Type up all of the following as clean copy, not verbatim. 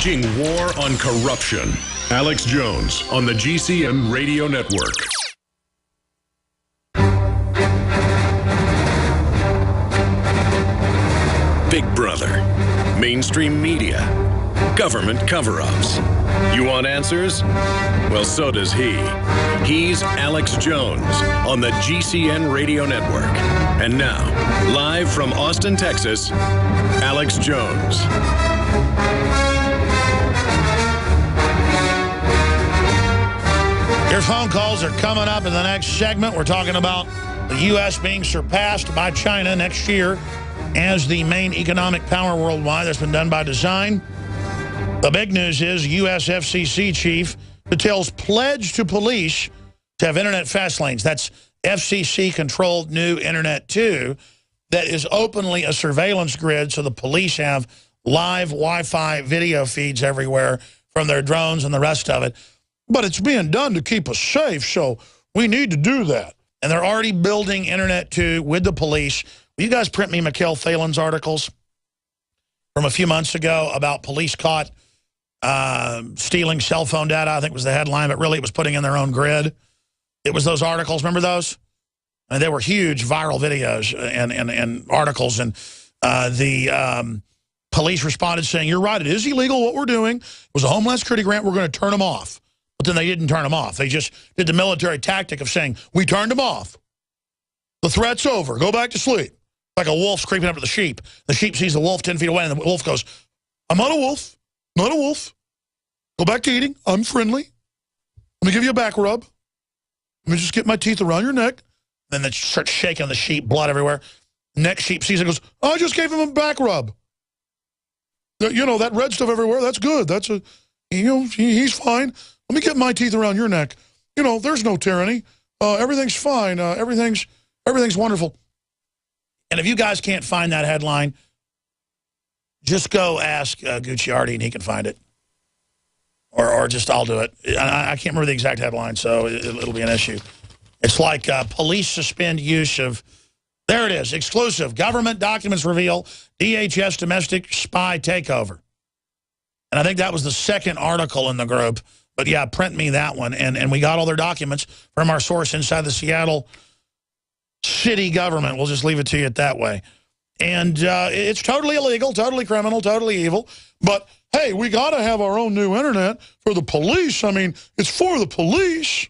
Waging war on corruption. Alex Jones on the GCN Radio Network. Big Brother, mainstream media, government cover-ups. You want answers? Well, so does he. He's Alex Jones on the GCN Radio Network. And now, live from Austin, Texas, Alex Jones. Your phone calls are coming up in the next segment. We're talking about the U.S. being surpassed by China next year as the main economic power worldwide. That's been done by design. The big news is U.S. FCC chief Patel's pledge to police to have internet fast lanes. That's FCC-controlled new Internet 2 that is openly a surveillance grid, so the police have live Wi-Fi video feeds everywhere from their drones and the rest of it. But it's being done to keep us safe, so we need to do that. And they're already building Internet 2 with the police. Will you guys print me Mikhail Thalen's articles from a few months ago about police caught stealing cell phone data? I think was the headline, but really it was putting in their own grid. It was those articles. Remember those? And they were huge viral videos and articles. And the police responded saying, you're right, it is illegal what we're doing. It was a Homeland Security grant. We're going to turn them off. But then they didn't turn them off. They just did the military tactic of saying, we turned them off. The threat's over. Go back to sleep. Like a wolf's creeping up to the sheep. The sheep sees the wolf 10 feet away, and the wolf goes, I'm not a wolf. Not a wolf. Go back to eating. I'm friendly. Let me give you a back rub. Let me just get my teeth around your neck. Then they start shaking the sheep, blood everywhere. Next sheep sees it and goes, oh, I just gave him a back rub. You know, that red stuff everywhere, that's good. That's a, you know, he's fine. Let me get my teeth around your neck. You know, there's no tyranny. Everything's fine. Everything's wonderful. And if you guys can't find that headline, just go ask Gucciardi and he can find it. Or just I'll do it. I can't remember the exact headline, so it'll be an issue. It's like police suspend use of, there it is, exclusive. Government documents reveal DHS domestic spy takeover. And I think that was the second article in the group. But yeah, print me that one. And we got all their documents from our source inside the Seattle city government. We'll just leave it to you that way. And it's totally illegal, totally criminal, totally evil. But hey, we got to have our own new internet for the police. I mean, it's for the police.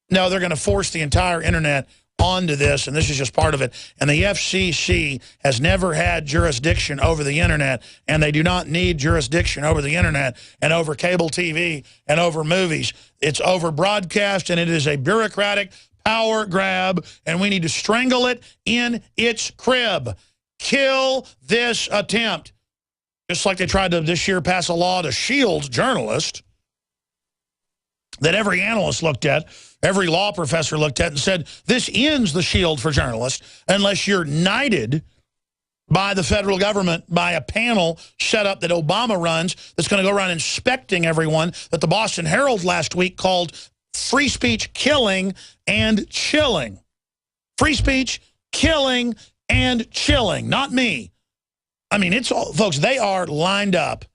No, they're going to force the entire internet onto this, and this is just part of it. And the FCC has never had jurisdiction over the internet, and they do not need jurisdiction over the internet and over cable TV and over movies. It's over broadcast, and it is a bureaucratic power grab, and we need to strangle it in its crib. Kill this attempt. Just like they tried to this year pass a law to shield journalists that every analyst looked at, every law professor looked at and said, this ends the shield for journalists unless you're knighted by the federal government, by a panel set up that Obama runs that's going to go around inspecting everyone that the Boston Herald last week called free speech killing and chilling. Free speech killing and chilling, not me. I mean, it's all, folks, they are lined up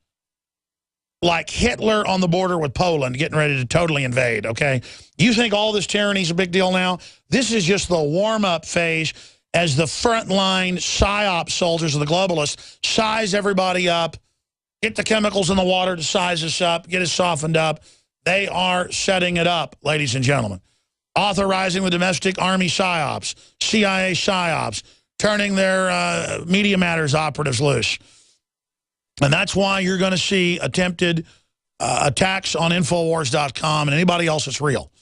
like Hitler on the border with Poland getting ready to totally invade, okay? You think all this tyranny is a big deal now? This is just the warm-up phase as the frontline PSYOP soldiers of the globalists size everybody up, get the chemicals in the water to size us up, get us softened up. They are setting it up, ladies and gentlemen. Authorizing the domestic army PSYOPs, CIA PSYOPs, turning their Media Matters operatives loose. And that's why you're going to see attempted attacks on Infowars.com and anybody else that's real.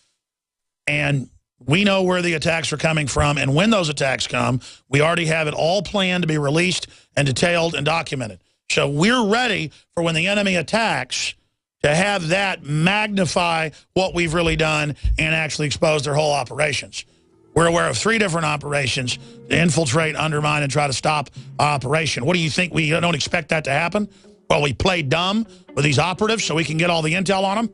And we know where the attacks are coming from. And when those attacks come, we already have it all planned to be released and detailed and documented. So we're ready for when the enemy attacks to have that magnify what we've really done and actually expose their whole operations. We're aware of 3 different operations to infiltrate, undermine, and try to stop operation. What do you think? We don't expect that to happen? Well, we play dumb with these operatives so we can get all the intel on them?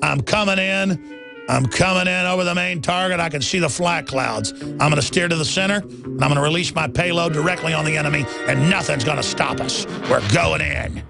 I'm coming in I'm coming in over the main target. I can see the flak clouds. I'm going to steer to the center, and I'm going to release my payload directly on the enemy, and nothing's going to stop us. We're going in.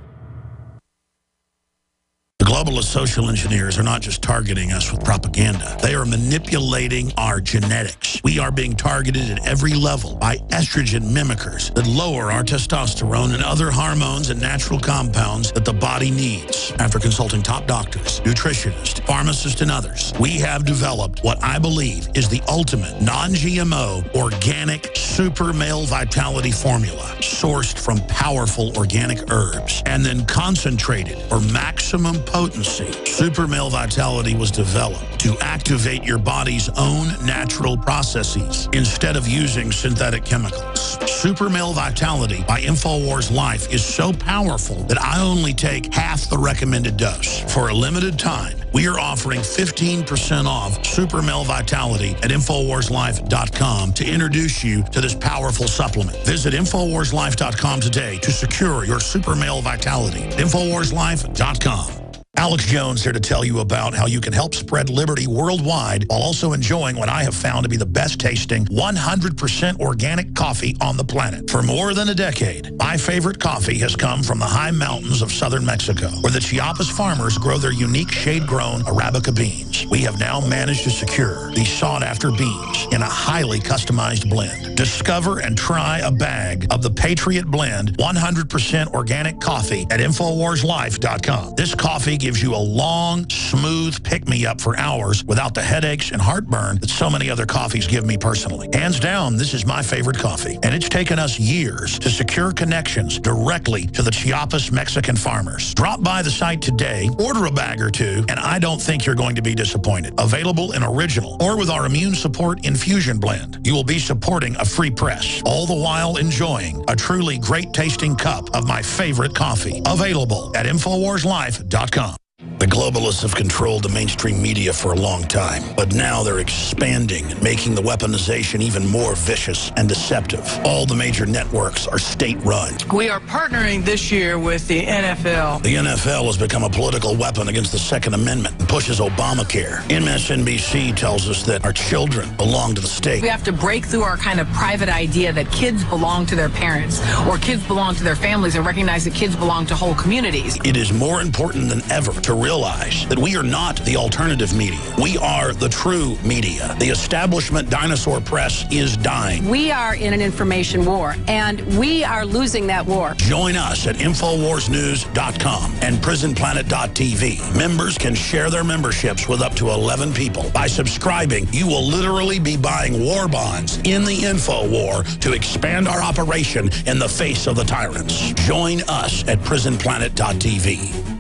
The globalist social engineers are not just targeting us with propaganda. They are manipulating our genetics. We are being targeted at every level by estrogen mimickers that lower our testosterone and other hormones and natural compounds that the body needs. After consulting top doctors, nutritionists, pharmacists, and others, we have developed what I believe is the ultimate non-GMO organic super male vitality formula sourced from powerful organic herbs and then concentrated for maximum potency. Super Male Vitality was developed to activate your body's own natural processes instead of using synthetic chemicals. Super Male Vitality by InfoWars Life is so powerful that I only take half the recommended dose. For a limited time, we are offering 15% off Super Male Vitality at InfoWarsLife.com to introduce you to this powerful supplement. Visit InfoWarsLife.com today to secure your Super Male Vitality. InfoWarsLife.com. Alex Jones here to tell you about how you can help spread liberty worldwide while also enjoying what I have found to be the best tasting 100% organic coffee on the planet. For more than a decade, my favorite coffee has come from the high mountains of southern Mexico, where the Chiapas farmers grow their unique shade-grown Arabica beans. We have now managed to secure these sought-after beans in a highly customized blend. Discover and try a bag of the Patriot Blend 100% organic coffee at InfoWarsLife.com. This coffee gives you a long, smooth pick-me-up for hours without the headaches and heartburn that so many other coffees give me personally. Hands down, this is my favorite coffee, and it's taken us years to secure connections directly to the Chiapas Mexican farmers. Drop by the site today, order a bag or two, and I don't think you're going to be disappointed. Available in original or with our Immune Support Infusion Blend. You will be supporting a free press, all the while enjoying a truly great-tasting cup of my favorite coffee. Available at InfoWarsLife.com. The globalists have controlled the mainstream media for a long time, but now they're expanding and making the weaponization even more vicious and deceptive. All the major networks are state-run. We are partnering this year with the NFL. The NFL has become a political weapon against the Second Amendment and pushes Obamacare. MSNBC tells us that our children belong to the state. We have to break through our kind of private idea that kids belong to their parents or kids belong to their families and recognize that kids belong to whole communities. It is more important than ever to realize that we are not the alternative media. We are the true media. The establishment dinosaur press is dying. We are in an information war, and we are losing that war. Join us at InfoWarsNews.com and PrisonPlanet.tv. Members can share their memberships with up to 11 people. By subscribing, you will literally be buying war bonds in the info war to expand our operation in the face of the tyrants. Join us at PrisonPlanet.tv.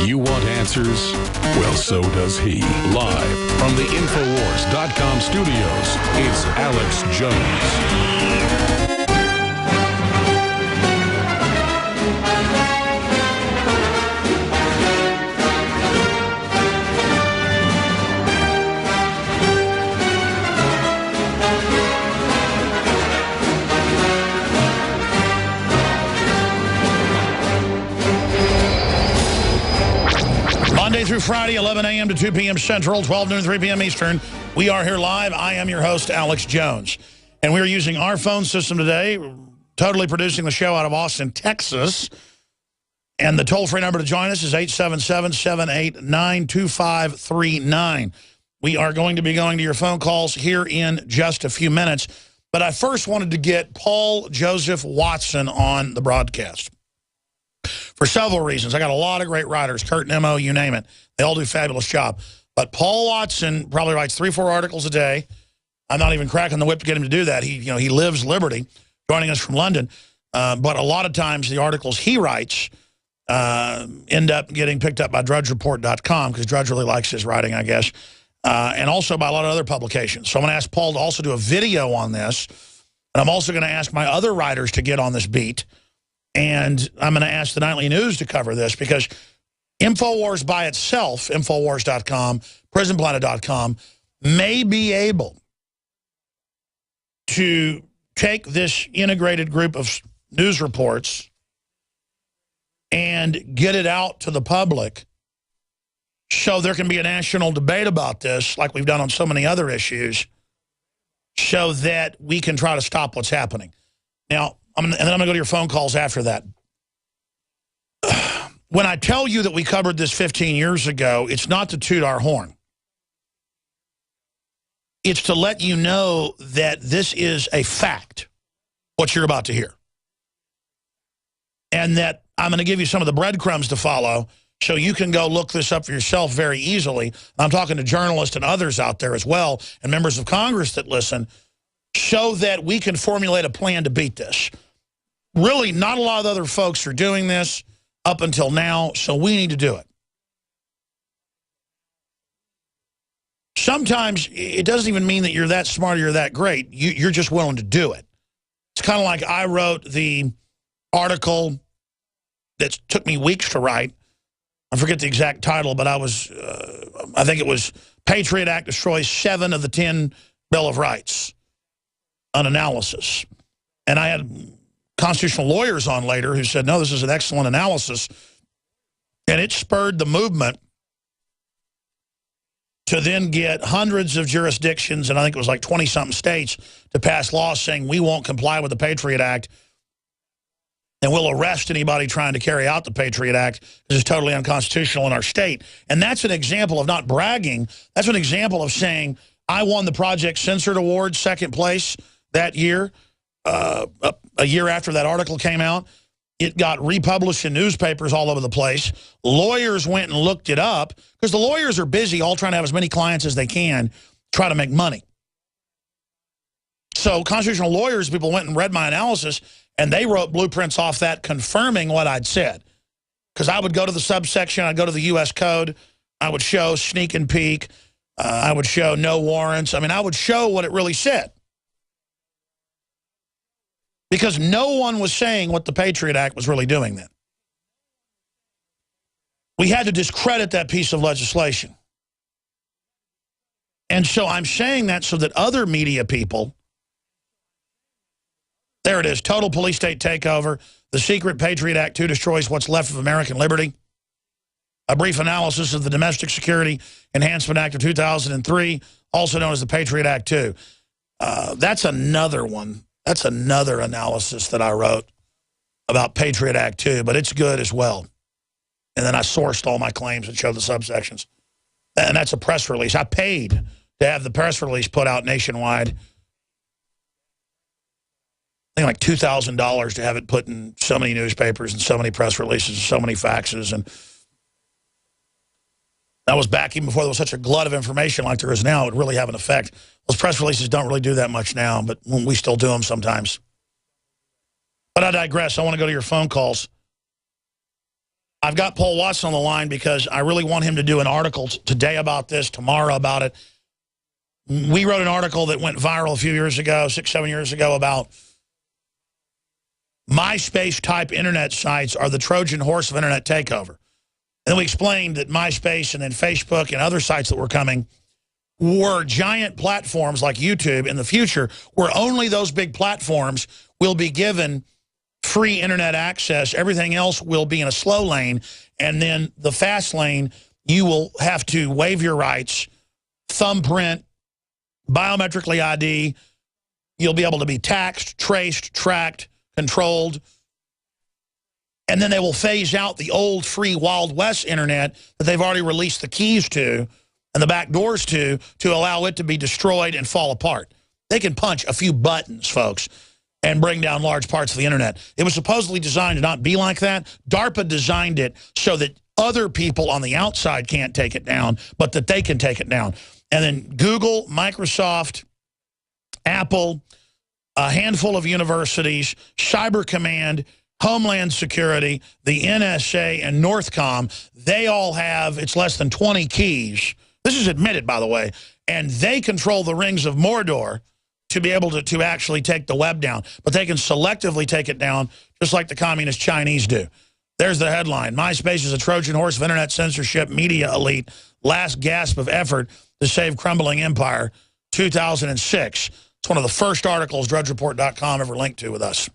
You want answers? Well, so does he. Live from the Infowars.com studios, it's Alex Jones. Monday through Friday, 11 a.m. to 2 p.m. Central, 12 noon, 3 p.m. Eastern. We are here live. I am your host, Alex Jones. And we're using our phone system today, totally producing the show out of Austin, Texas. And the toll-free number to join us is 877-789-2539. We are going to be going to your phone calls here in just a few minutes. But I first wanted to get Paul Joseph Watson on the broadcast for several reasons. I got a lot of great writers, Kurt Nemo, you name it. They all do a fabulous job. But Paul Watson probably writes 3 or 4 articles a day. I'm not even cracking the whip to get him to do that. He lives liberty, joining us from London. But a lot of times the articles he writes end up getting picked up by DrudgeReport.com because Drudge really likes his writing, I guess. And also by a lot of other publications. So I'm going to ask Paul to also do a video on this. And I'm also going to ask my other writers to get on this beat. And I'm going to ask the Nightly News to cover this because InfoWars by itself, Infowars.com, PrisonPlanet.com, may be able to take this integrated group of news reports and get it out to the public so there can be a national debate about this, like we've done on so many other issues, so that we can try to stop what's happening. Now, and then I'm going to go to your phone calls after that. When I tell you that we covered this 15 years ago, it's not to toot our horn. It's to let you know that this is a fact, what you're about to hear. And that I'm going to give you some of the breadcrumbs to follow so you can go look this up for yourself very easily. I'm talking to journalists and others out there as well, and members of Congress that listen, so that we can formulate a plan to beat this. Really, not a lot of other folks are doing this up until now, so we need to do it. Sometimes it doesn't even mean that you're that smart or you're that great. You're just willing to do it. It's kind of like I wrote the article that took me weeks to write. I forget the exact title, but I think it was Patriot Act destroys 7 of the 10 Bill of Rights, an analysis. And I had constitutional lawyers on later who said, no, this is an excellent analysis. And it spurred the movement to then get hundreds of jurisdictions, and I think it was like 20-something states, to pass laws saying we won't comply with the Patriot Act and we'll arrest anybody trying to carry out the Patriot Act because it's totally unconstitutional in our state. And that's an example of not bragging. That's an example of saying, I won the Project Censored Award, 2nd place that year, a year after that article came out. It got republished in newspapers all over the place. Lawyers went and looked it up because the lawyers are busy all trying to have as many clients as they can, try to make money. So constitutional lawyers, people went and read my analysis, and they wrote blueprints off that confirming what I'd said. Because I would go to the subsection, I'd go to the U.S. Code, I would show sneak and peek, I would show no warrants. I mean, I would show what it really said. Because no one was saying what the Patriot Act was really doing then. We had to discredit that piece of legislation. And so I'm saying that so that other media people, there it is, total police state takeover, the secret Patriot Act 2 destroys what's left of American liberty, a brief analysis of the Domestic Security Enhancement Act of 2003, also known as the Patriot Act 2. That's another one. That's another analysis that I wrote about Patriot Act 2, but it's good as well. And then I sourced all my claims and showed the subsections. And that's a press release. I paid to have the press release put out nationwide. I think like $2,000 to have it put in so many newspapers and so many press releases and so many faxes. And that was back even before there was such a glut of information like there is now. It would really have an effect. Those press releases don't really do that much now, but we still do them sometimes. But I digress. I want to go to your phone calls. I've got Paul Watson on the line because I really want him to do an article today about this, tomorrow about it. We wrote an article that went viral a few years ago, 6, 7 years ago, about MySpace-type internet sites are the Trojan horse of internet takeover. And then we explained that MySpace and then Facebook and other sites that were coming were giant platforms like YouTube in the future, where only those big platforms will be given free internet access. Everything else will be in a slow lane. And then the fast lane, you will have to waive your rights, thumbprint, biometrically ID. You'll be able to be taxed, traced, tracked, controlled. And then they will phase out the old free Wild West internet that they've already released the keys to and the back doors to allow it to be destroyed and fall apart. They can punch a few buttons, folks, and bring down large parts of the internet. It was supposedly designed to not be like that. DARPA designed it so that other people on the outside can't take it down, but that they can take it down. And then Google, Microsoft, Apple, a handful of universities, Cyber Command, Homeland Security, the NSA, and Northcom, they all have, it's less than 20 keys. This is admitted, by the way. And they control the rings of Mordor to be able to actually take the web down. But they can selectively take it down, just like the communist Chinese do. There's the headline. MySpace is a Trojan horse of internet censorship, media elite, last gasp of effort to save crumbling empire, 2006. It's It's one of the first articles DrudgeReport.com ever linked to with us.